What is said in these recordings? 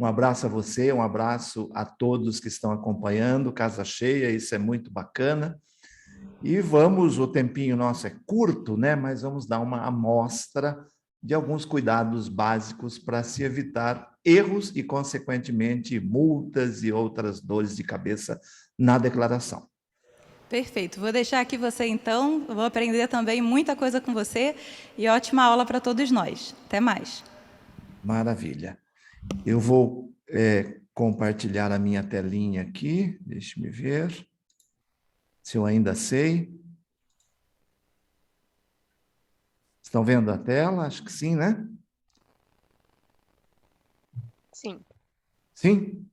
Um abraço a você, um abraço a todos que estão acompanhando, Casa Cheia, isso é muito bacana. E vamos, o tempinho nosso é curto, né? Mas vamos dar uma amostra de alguns cuidados básicos para se evitar erros e, consequentemente, multas e outras dores de cabeça na declaração. Perfeito. Vou deixar aqui você, então. Eu vou aprender também muita coisa com você e ótima aula para todos nós. Até mais. Maravilha. Eu vou compartilhar a minha telinha aqui. Deixe-me ver se eu ainda sei. Estão vendo a tela? Acho que sim, né? Sim. Sim?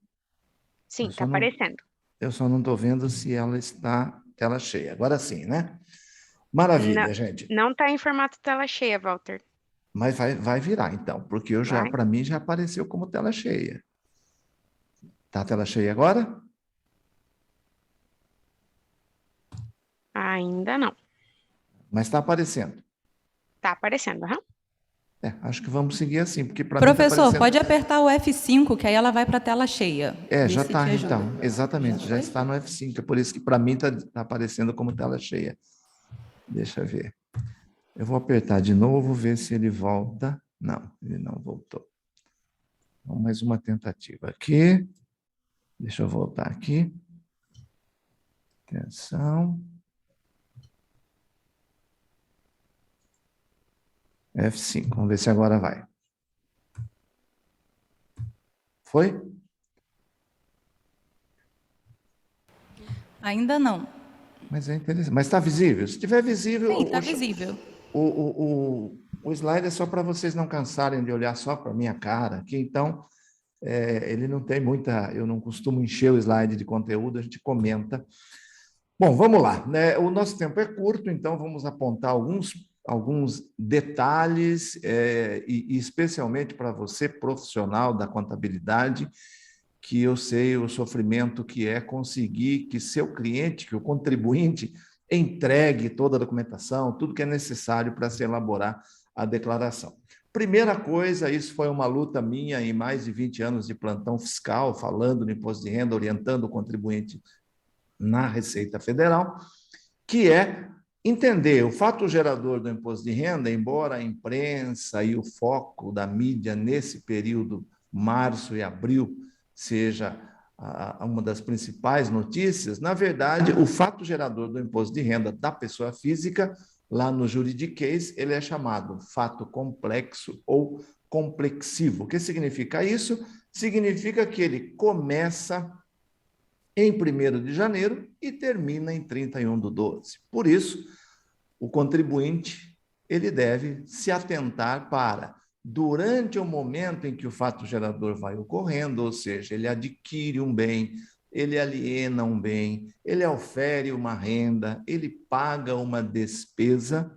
Sim, está aparecendo. Eu só não estou vendo se ela está tela cheia. Agora sim, né? Maravilha, gente. Não está em formato tela cheia, Walter. Mas vai virar, então, porque para mim, já apareceu como tela cheia. Está a tela cheia agora? Ainda não. Mas está aparecendo. Está aparecendo, aham. Acho que vamos seguir assim, porque para mim está Professor, aparecendo... pode apertar o F5, que aí ela vai para a tela cheia. Já está, então. Exatamente, já foi? está no F5. É por isso que para mim está aparecendo como tela cheia. Deixa eu ver. Eu vou apertar de novo, ver se ele volta. Não, ele não voltou. Então, mais uma tentativa aqui. Deixa eu voltar aqui. Atenção. F5. Vamos ver se agora vai. Foi? Ainda não. Mas é interessante. Mas está visível? Se estiver visível... Sim, está visível. O slide é só para vocês não cansarem de olhar só para a minha cara aqui. Então, ele não tem muita... Eu não costumo encher o slide de conteúdo, a gente comenta. Bom, vamos lá, né? O nosso tempo é curto, então vamos apontar alguns detalhes, e especialmente para você, profissional da contabilidade, que eu sei o sofrimento que é conseguir que seu cliente, que o contribuinte, entregue toda a documentação, tudo que é necessário para se elaborar a declaração. Primeira coisa, isso foi uma luta minha em mais de 20 anos de plantão fiscal, falando no imposto de renda, orientando o contribuinte na Receita Federal, que é entender o fato gerador do imposto de renda, embora a imprensa e o foco da mídia nesse período, março e abril, seja uma das principais notícias, na verdade, o fato gerador do imposto de renda da pessoa física, lá no juridiquês, ele é chamado fato complexo ou complexivo. O que significa isso? Significa que ele começa em 1º de janeiro e termina em 31/12. Por isso, o contribuinte ele deve se atentar para, durante o momento em que o fato gerador vai ocorrendo, ou seja, ele adquire um bem, ele aliena um bem, ele ofere uma renda, ele paga uma despesa,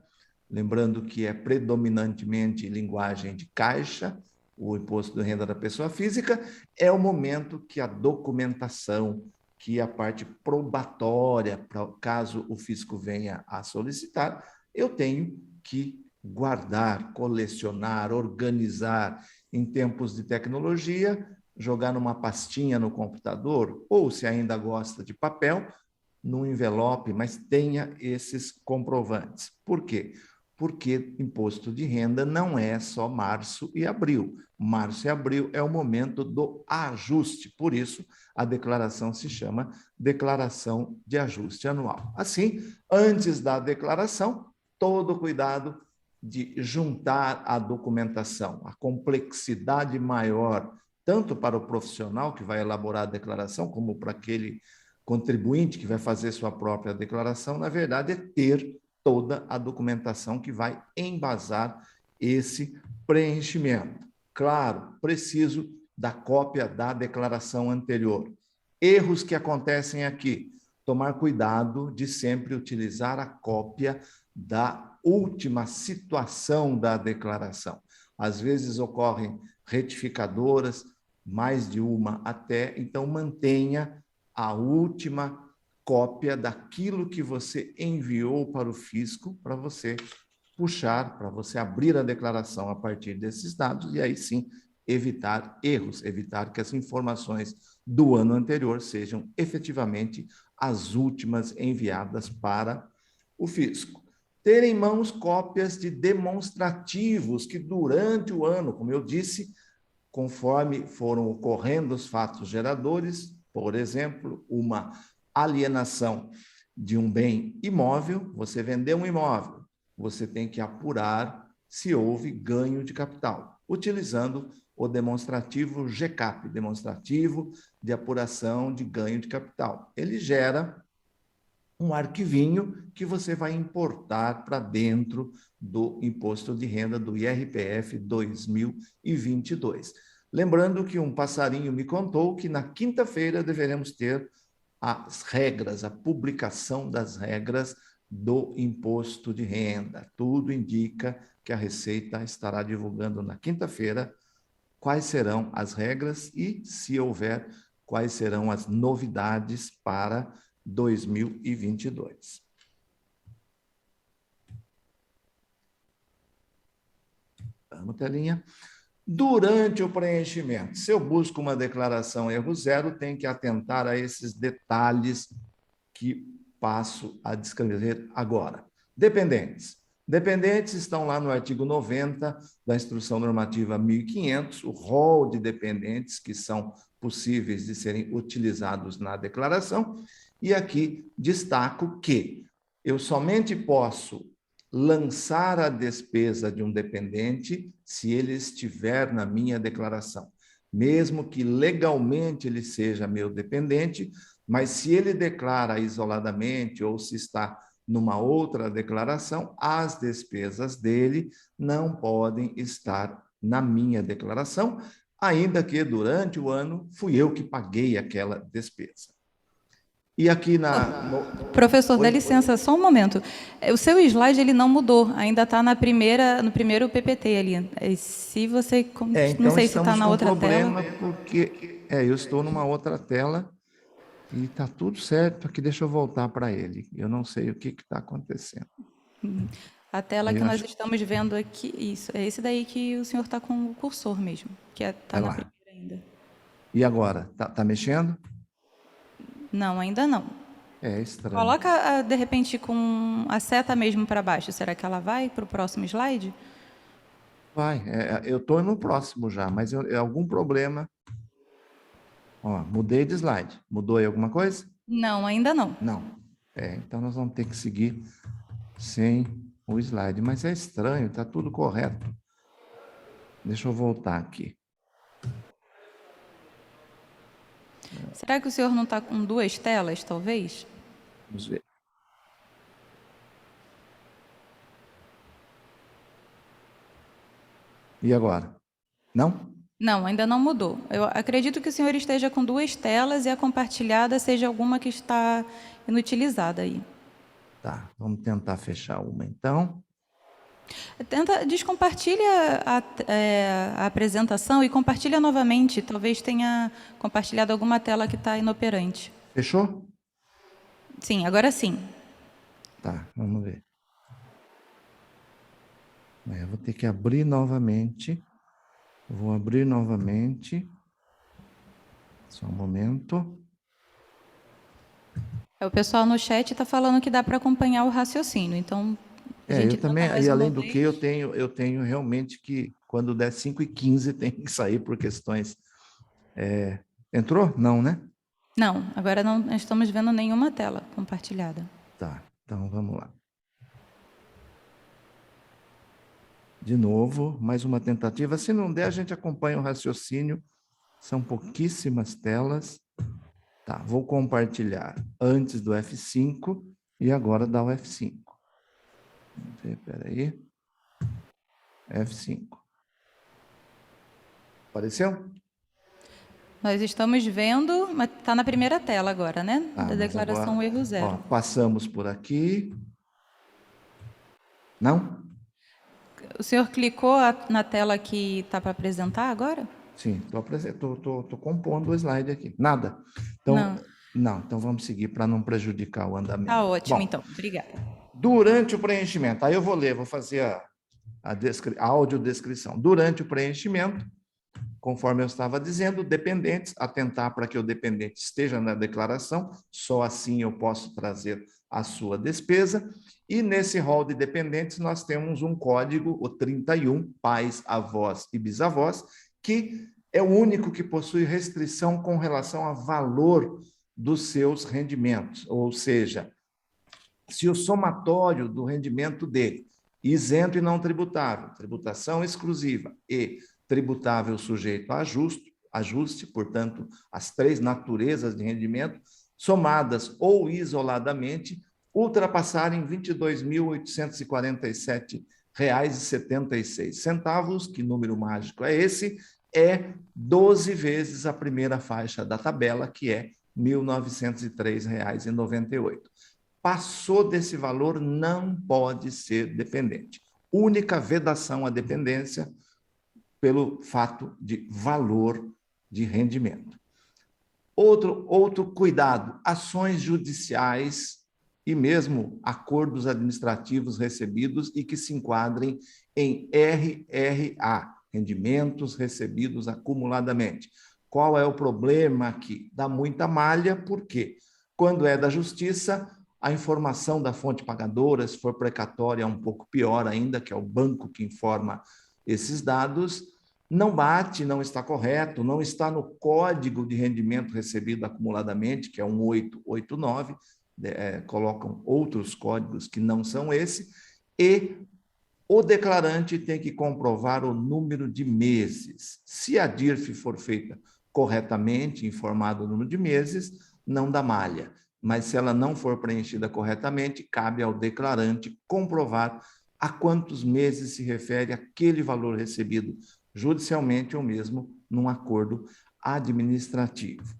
lembrando que é predominantemente linguagem de caixa, o imposto de renda da pessoa física, é o momento que a documentação, que a parte probatória, caso o fisco venha a solicitar, eu tenho que guardar, colecionar, organizar em tempos de tecnologia, jogar numa pastinha no computador, ou se ainda gosta de papel, num envelope, mas tenha esses comprovantes. Por quê? Porque imposto de renda não é só março e abril. Março e abril é o momento do ajuste, por isso a declaração se chama declaração de ajuste anual. Assim, antes da declaração, todo cuidado de juntar a documentação, a complexidade maior, tanto para o profissional que vai elaborar a declaração, como para aquele contribuinte que vai fazer sua própria declaração, na verdade, é ter toda a documentação que vai embasar esse preenchimento. Claro, preciso da cópia da declaração anterior. Erros que acontecem aqui. Tomar cuidado de sempre utilizar a cópia da última situação da declaração. Às vezes ocorrem retificadoras, mais de uma até, então mantenha a última cópia daquilo que você enviou para o fisco, para você puxar, para você abrir a declaração a partir desses dados, e aí sim evitar erros, evitar que as informações do ano anterior sejam efetivamente as últimas enviadas para o fisco. Ter em mãos cópias de demonstrativos que durante o ano, como eu disse, conforme foram ocorrendo os fatos geradores, por exemplo, uma alienação de um bem imóvel, você vendeu um imóvel, você tem que apurar se houve ganho de capital, utilizando o demonstrativo GCAP, demonstrativo de apuração de ganho de capital. Ele gera um arquivinho que você vai importar para dentro do imposto de renda do IRPF 2022. Lembrando que um passarinho me contou que na quinta-feira deveremos ter as regras, a publicação das regras do imposto de renda. Tudo indica que a Receita estará divulgando na quinta-feira quais serão as regras e, se houver, quais serão as novidades para 2022. Vamos, telinha. Durante o preenchimento, se eu busco uma declaração erro zero, tem que atentar a esses detalhes que passo a descrever agora. Dependentes. Dependentes estão lá no artigo 90 da Instrução Normativa 1500, o rol de dependentes que são possíveis de serem utilizados na declaração. E aqui destaco que eu somente posso lançar a despesa de um dependente se ele estiver na minha declaração. Mesmo que legalmente ele seja meu dependente, mas se ele declara isoladamente ou se está numa outra declaração, as despesas dele não podem estar na minha declaração, ainda que durante o ano fui eu que paguei aquela despesa. E aqui Professor, dá licença, só um momento. O seu slide ele não mudou, ainda está no primeiro PPT ali. Se você, então não sei se está na outra tela. Porque eu estou numa outra tela e está tudo certo aqui. Deixa eu voltar para ele. Eu não sei o que está acontecendo. A tela que nós estamos vendo aqui, isso, é esse daí que o senhor está com o cursor mesmo, que está na primeira ainda. E agora? Tá mexendo? Não, ainda não. É estranho. Coloca, de repente, com a seta mesmo para baixo. Será que ela vai para o próximo slide? Vai. Eu estou no próximo já, mas é algum problema. Ó, mudei de slide. Mudou aí alguma coisa? Não, ainda não. Não. Então nós vamos ter que seguir sem o slide. Mas é estranho, está tudo correto. Deixa eu voltar aqui. Será que o senhor não está com duas telas, talvez? Vamos ver. E agora? Não? Não, ainda não mudou. Eu acredito que o senhor esteja com duas telas e a compartilhada seja alguma que está inutilizada aí. Tá, vamos tentar fechar uma então. Descompartilha a apresentação e compartilha novamente. Talvez tenha compartilhado alguma tela que está inoperante. Fechou? Sim, agora sim. Tá, vamos ver. Eu vou ter que abrir novamente. Vou abrir novamente. Só um momento. O pessoal no chat está falando que dá para acompanhar o raciocínio. Então, eu também, e além do que, eu tenho realmente que, quando der 5h15, tem que sair por questões... Entrou? Não, né? Não, agora não estamos vendo nenhuma tela compartilhada. Tá, então vamos lá. De novo, mais uma tentativa. Se não der, a gente acompanha o raciocínio. São pouquíssimas telas. Tá, vou compartilhar antes do F5 e agora dá o F5. Vamos ver, peraí. F5. Apareceu? Nós estamos vendo, mas está na primeira tela agora, né? Da declaração agora, erro zero. Passamos por aqui. Não? O senhor clicou na tela que está para apresentar agora? Sim, estou compondo o slide aqui. Nada. Então, não, então vamos seguir para não prejudicar o andamento. Tá ótimo, então. Obrigada. Durante o preenchimento, aí eu vou ler, vou fazer a audiodescrição. Durante o preenchimento, conforme eu estava dizendo, dependentes, atentar para que o dependente esteja na declaração, só assim eu posso trazer a sua despesa. E nesse rol de dependentes nós temos um código, o 31, pais, avós e bisavós, que é o único que possui restrição com relação ao valor dos seus rendimentos, ou seja, se o somatório do rendimento dele, isento e não tributável, tributação exclusiva e tributável sujeito a ajuste, portanto, as três naturezas de rendimento, somadas ou isoladamente, ultrapassarem R$ 22.847,76, que número mágico é esse? É 12 vezes a primeira faixa da tabela, que é R$ 1.903,98. Passou desse valor, não pode ser dependente. Única vedação à dependência pelo fato de valor de rendimento. Outro cuidado, ações judiciais e mesmo acordos administrativos recebidos e que se enquadrem em RRA, rendimentos recebidos acumuladamente. Qual é o problema aqui? Dá muita malha, porque quando é da justiça, a informação da fonte pagadora, se for precatória, é um pouco pior ainda, que é o banco que informa esses dados, não bate, não está correto, não está no código de rendimento recebido acumuladamente, que é 1889, colocam outros códigos que não são esse, e o declarante tem que comprovar o número de meses. Se a DIRF for feita corretamente, informado o número de meses, não dá malha. Mas se ela não for preenchida corretamente, cabe ao declarante comprovar a quantos meses se refere aquele valor recebido judicialmente ou mesmo num acordo administrativo.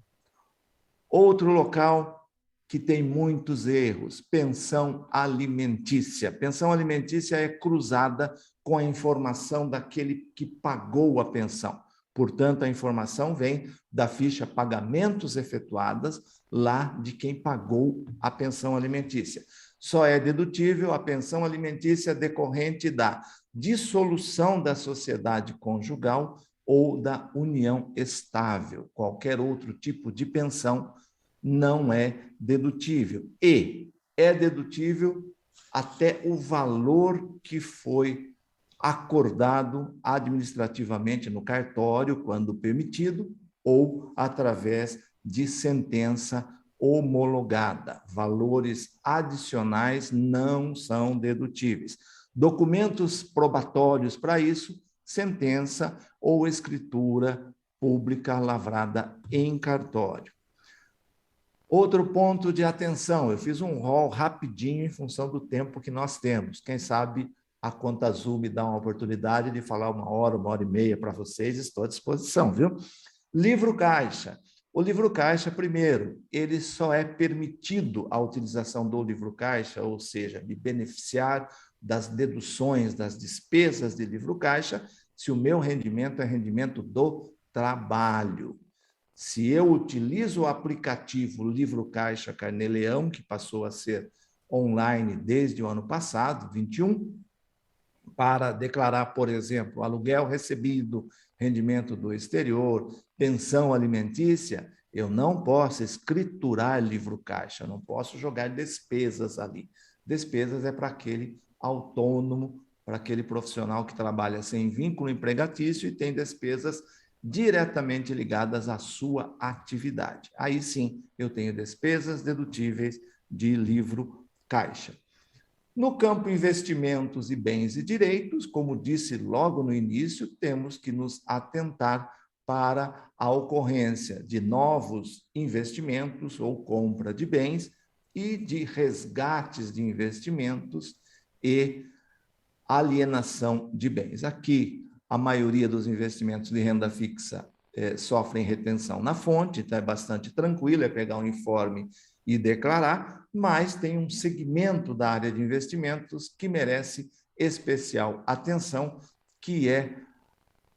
Outro local que tem muitos erros, pensão alimentícia. Pensão alimentícia é cruzada com a informação daquele que pagou a pensão. Portanto, a informação vem da ficha pagamentos efetuadas lá de quem pagou a pensão alimentícia. Só é dedutível a pensão alimentícia decorrente da dissolução da sociedade conjugal ou da união estável. Qualquer outro tipo de pensão não é dedutível. E é dedutível até o valor que foi acordado administrativamente no cartório, quando permitido, ou através de sentença homologada. Valores adicionais não são dedutíveis. Documentos probatórios para isso, sentença ou escritura pública lavrada em cartório. Outro ponto de atenção, eu fiz um rol rapidinho em função do tempo que nós temos. Quem sabe a Conta Azul me dá uma oportunidade de falar 1 hora e meia para vocês, estou à disposição, viu? Livro caixa. O livro caixa, primeiro, ele só é permitido a utilização do livro caixa, ou seja, de beneficiar das deduções das despesas de livro caixa, se o meu rendimento é rendimento do trabalho. Se eu utilizo o aplicativo Livro Caixa Carnê-Leão, que passou a ser online desde o ano passado, 21, para declarar, por exemplo, aluguel recebido, rendimento do exterior, pensão alimentícia, eu não posso escriturar livro caixa, não posso jogar despesas ali. Despesas é para aquele autônomo, para aquele profissional que trabalha sem vínculo empregatício e tem despesas diretamente ligadas à sua atividade. Aí sim, eu tenho despesas dedutíveis de livro caixa. No campo investimentos e bens e direitos, como disse logo no início, temos que nos atentar para a ocorrência de novos investimentos ou compra de bens e de resgates de investimentos e alienação de bens. Aqui, a maioria dos investimentos de renda fixa sofrem retenção na fonte, então é bastante tranquilo, é pegar um informe e declarar, mas tem um segmento da área de investimentos que merece especial atenção, que é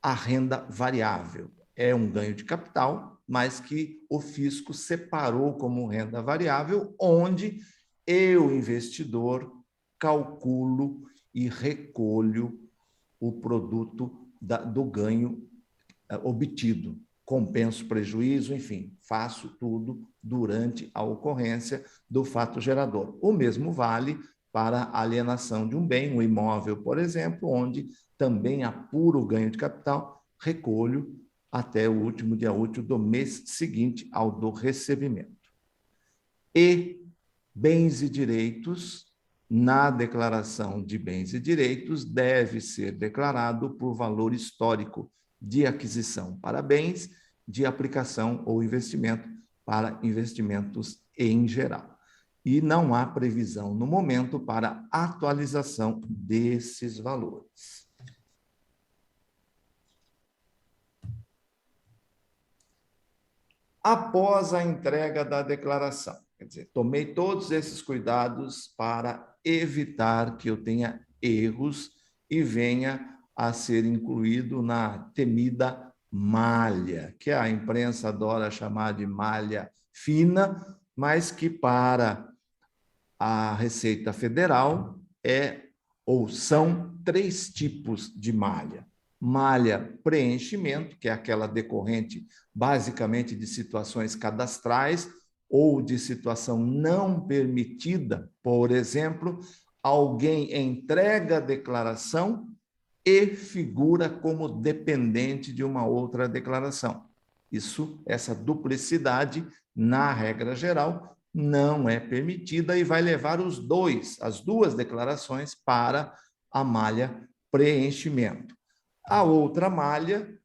a renda variável. É um ganho de capital, mas que o fisco separou como renda variável, onde eu, investidor, calculo e recolho o produto do ganho obtido. Compenso prejuízo, enfim, faço tudo durante a ocorrência do fato gerador. O mesmo vale para a alienação de um bem, um imóvel, por exemplo, onde também apuro o ganho de capital, recolho até o último dia útil do mês seguinte ao do recebimento. E bens e direitos, na declaração de bens e direitos, deve ser declarado por valor histórico de aquisição para bens, de aplicação ou investimento para investimentos em geral. E não há previsão no momento para atualização desses valores. Após a entrega da declaração, quer dizer, tomei todos esses cuidados para evitar que eu tenha erros e venha a ser incluído na temida malha, que a imprensa adora chamar de malha fina, mas que para a Receita Federal são 3 tipos de malha. Malha preenchimento, que é aquela decorrente basicamente de situações cadastrais ou de situação não permitida. Por exemplo, alguém entrega a declaração e figura como dependente de uma outra declaração. Essa duplicidade, na regra geral, não é permitida e vai levar as duas declarações para a malha preenchimento. A outra malha,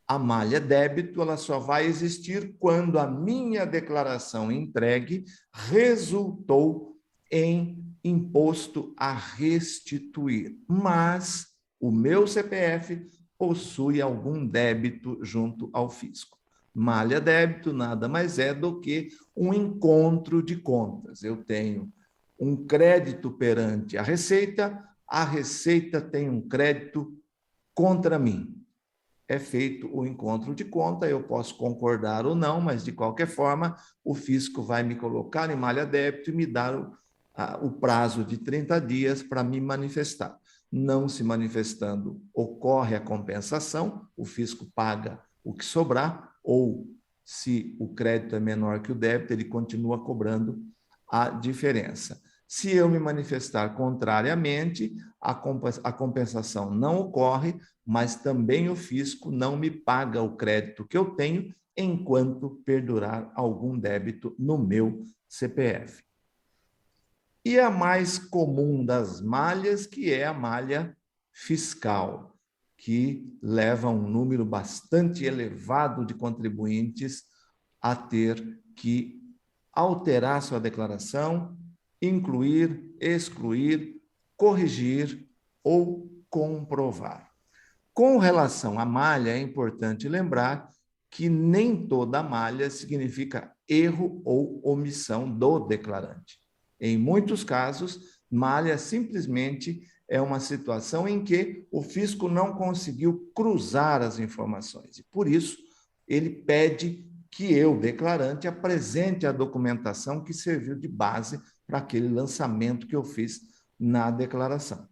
a malha débito, ela só vai existir quando a minha declaração entregue resultou em imposto a restituir, mas o meu CPF possui algum débito junto ao fisco. Malha débito nada mais é do que um encontro de contas. Eu tenho um crédito perante a Receita tem um crédito contra mim. É feito o encontro de conta, eu posso concordar ou não, mas de qualquer forma, o fisco vai me colocar em malha débito e me dar o prazo de 30 dias para me manifestar. Não se manifestando, ocorre a compensação, o fisco paga o que sobrar, ou se o crédito é menor que o débito, ele continua cobrando a diferença. Se eu me manifestar contrariamente, a compensação não ocorre, mas também o fisco não me paga o crédito que eu tenho enquanto perdurar algum débito no meu CPF. E a mais comum das malhas, que é a malha fiscal, que leva um número bastante elevado de contribuintes a ter que alterar sua declaração, incluir, excluir, corrigir ou comprovar. Com relação à malha, é importante lembrar que nem toda malha significa erro ou omissão do declarante. Em muitos casos, malha simplesmente é uma situação em que o fisco não conseguiu cruzar as informações. E, por isso, ele pede que eu, declarante, apresente a documentação que serviu de base para aquele lançamento que eu fiz na declaração.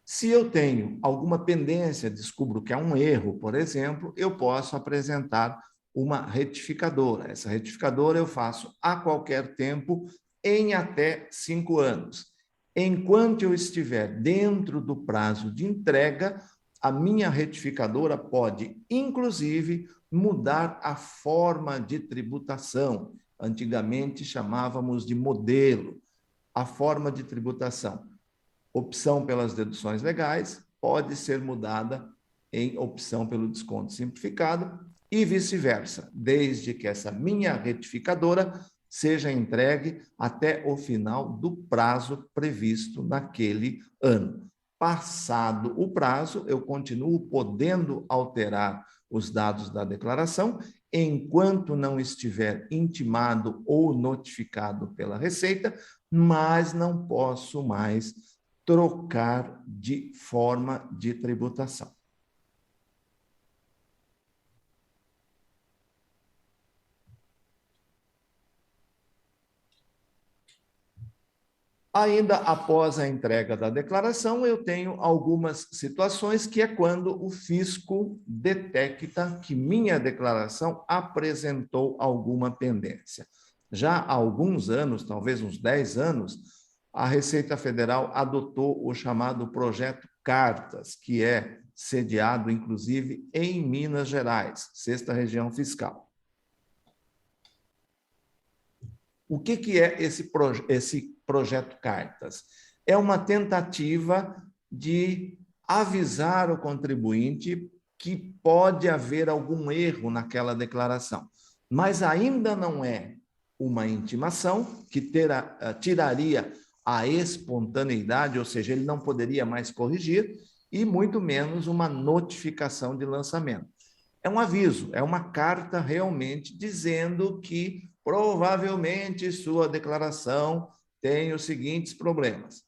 Se eu tenho alguma pendência, descubro que há um erro, por exemplo, eu posso apresentar uma retificadora. Essa retificadora eu faço a qualquer tempo, em até 5 anos. Enquanto eu estiver dentro do prazo de entrega, a minha retificadora pode, inclusive, mudar a forma de tributação. Antigamente chamávamos de modelo. A forma de tributação. Opção pelas deduções legais pode ser mudada em opção pelo desconto simplificado e vice-versa, desde que essa minha retificadora seja entregue até o final do prazo previsto naquele ano. Passado o prazo, eu continuo podendo alterar os dados da declaração, enquanto não estiver intimado ou notificado pela Receita, mas não posso mais trocar de forma de tributação. Ainda após a entrega da declaração, eu tenho algumas situações que é quando o fisco detecta que minha declaração apresentou alguma pendência. Já há alguns anos, talvez uns 10 anos, a Receita Federal adotou o chamado Projeto Cartas, que é sediado, inclusive, em Minas Gerais, 6ª Região Fiscal. O que é esse Projeto Cartas? É uma tentativa de avisar o contribuinte que pode haver algum erro naquela declaração, mas ainda não é uma intimação que tiraria a espontaneidade, ou seja, ele não poderia mais corrigir, e muito menos uma notificação de lançamento. É um aviso, é uma carta realmente dizendo que provavelmente sua declaração tem os seguintes problemas.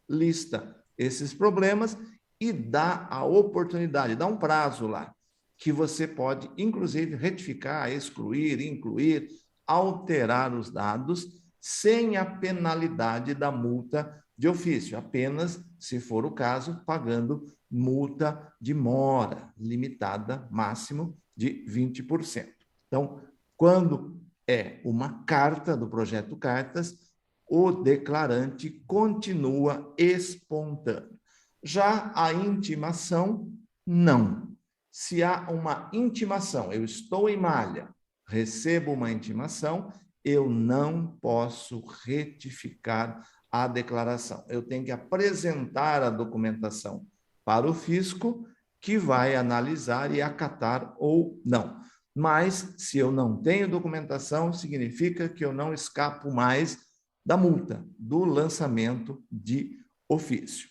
Lista esses problemas e dá a oportunidade, dá um prazo lá, que você pode, inclusive, retificar, excluir, incluir, alterar os dados sem a penalidade da multa de ofício, apenas, se for o caso, pagando multa de mora, limitada, máximo de 20%. Então, quando é uma carta do Projeto Cartas, o declarante continua espontâneo. Já a intimação, não. Se há uma intimação, eu estou em malha, recebo uma intimação, eu não posso retificar a declaração. Eu tenho que apresentar a documentação para o fisco, que vai analisar e acatar ou não. Mas, se eu não tenho documentação, significa que eu não escapo mais da multa, do lançamento de ofício.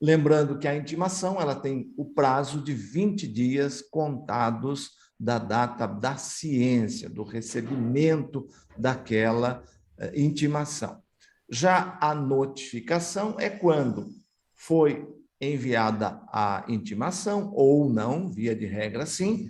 Lembrando que a intimação ela tem o prazo de 20 dias contados da data da ciência, do recebimento daquela intimação. Já a notificação é quando foi enviada a intimação, ou não, via de regra sim,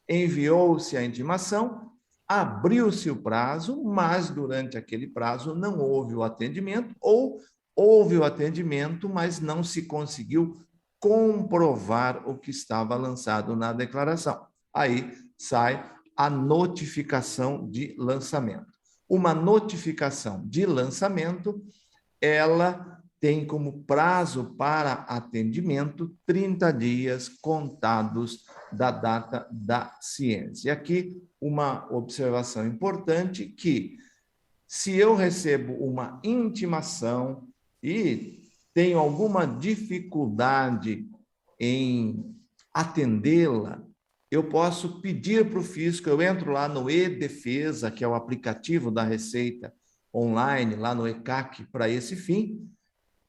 enviou-se a intimação, abriu-se o prazo, mas durante aquele prazo não houve o atendimento, ou houve o atendimento, mas não se conseguiu comprovar o que estava lançado na declaração. Aí sai a notificação de lançamento. Uma notificação de lançamento, ela tem como prazo para atendimento 30 dias contados da data da ciência. E aqui uma observação importante que, se eu recebo uma intimação e tenho alguma dificuldade em atendê-la, eu posso pedir para o fisco, eu entro lá no e-Defesa, que é o aplicativo da Receita online, lá no ECAC, para esse fim,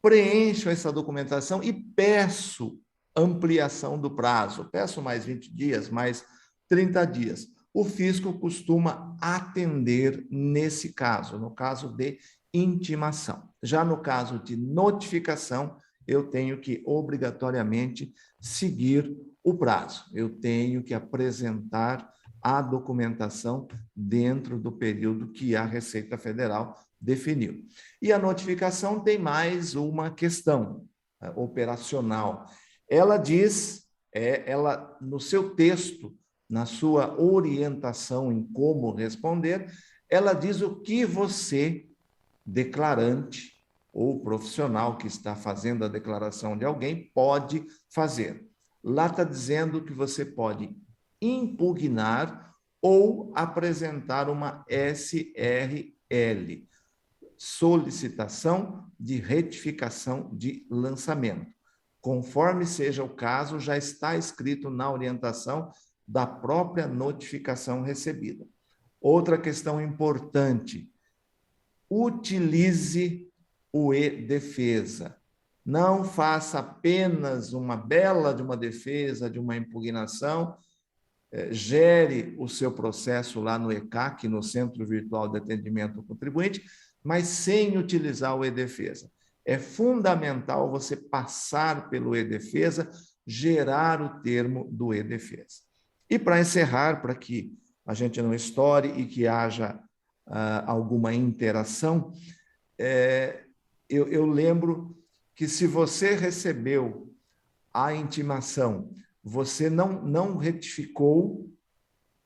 preencho essa documentação e peço ampliação do prazo, peço mais 20 dias, mais 30 dias. O fisco costuma atender nesse caso, no caso de intimação. Já no caso de notificação, eu tenho que obrigatoriamente seguir o prazo. Eu tenho que apresentar a documentação dentro do período que a Receita Federal definiu. E a notificação tem mais uma questão operacional. Ela diz, ela no seu texto, na sua orientação em como responder, ela diz o que você, declarante ou profissional que está fazendo a declaração de alguém, pode fazer. Lá está dizendo que você pode impugnar ou apresentar uma SRL, solicitação de retificação de lançamento. Conforme seja o caso, já está escrito na orientação da própria notificação recebida. Outra questão importante: utilize o e-Defesa. Não faça apenas uma bela de uma defesa, de uma impugnação, gere o seu processo lá no ECAC, no Centro Virtual de Atendimento ao Contribuinte, mas sem utilizar o e-Defesa. É fundamental você passar pelo e-Defesa, gerar o termo do e-Defesa. E para encerrar, para que a gente não estoure e que haja alguma interação, eu lembro que se você recebeu a intimação, você não retificou,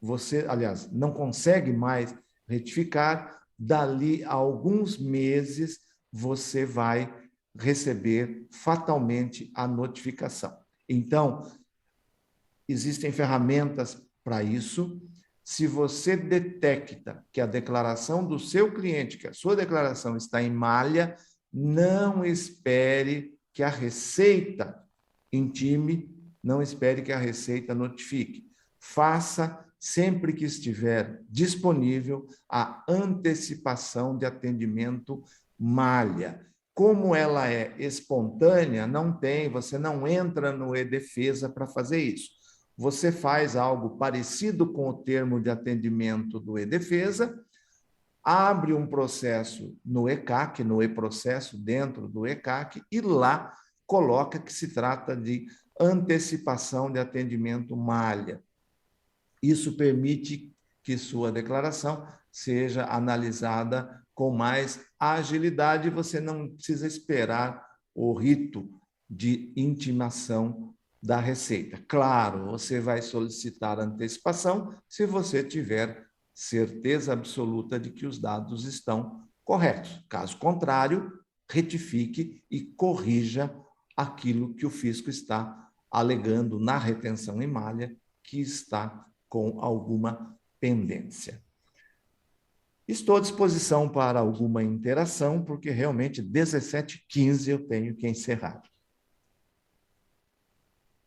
você, aliás, não consegue mais retificar, dali a alguns meses você vai receber fatalmente a notificação. Então, existem ferramentas para isso. Se você detecta que a declaração do seu cliente, que a sua declaração está em malha, não espere que a Receita intime, não espere que a Receita notifique. Faça, sempre que estiver disponível, a antecipação de atendimento malha. Como ela é espontânea, você não entra no e-Defesa para fazer isso. Você faz algo parecido com o termo de atendimento do e-Defesa, abre um processo no ECAC, no e-processo dentro do ECAC, e lá coloca que se trata de antecipação de atendimento malha. Isso permite que sua declaração seja analisada com mais agilidade, você não precisa esperar o rito de intimação da Receita. Claro, você vai solicitar antecipação se você tiver certeza absoluta de que os dados estão corretos. Caso contrário, retifique e corrija aquilo que o fisco está alegando na retenção em malha, que está com alguma pendência. Estou à disposição para alguma interação, porque realmente 17h15 eu tenho que encerrar.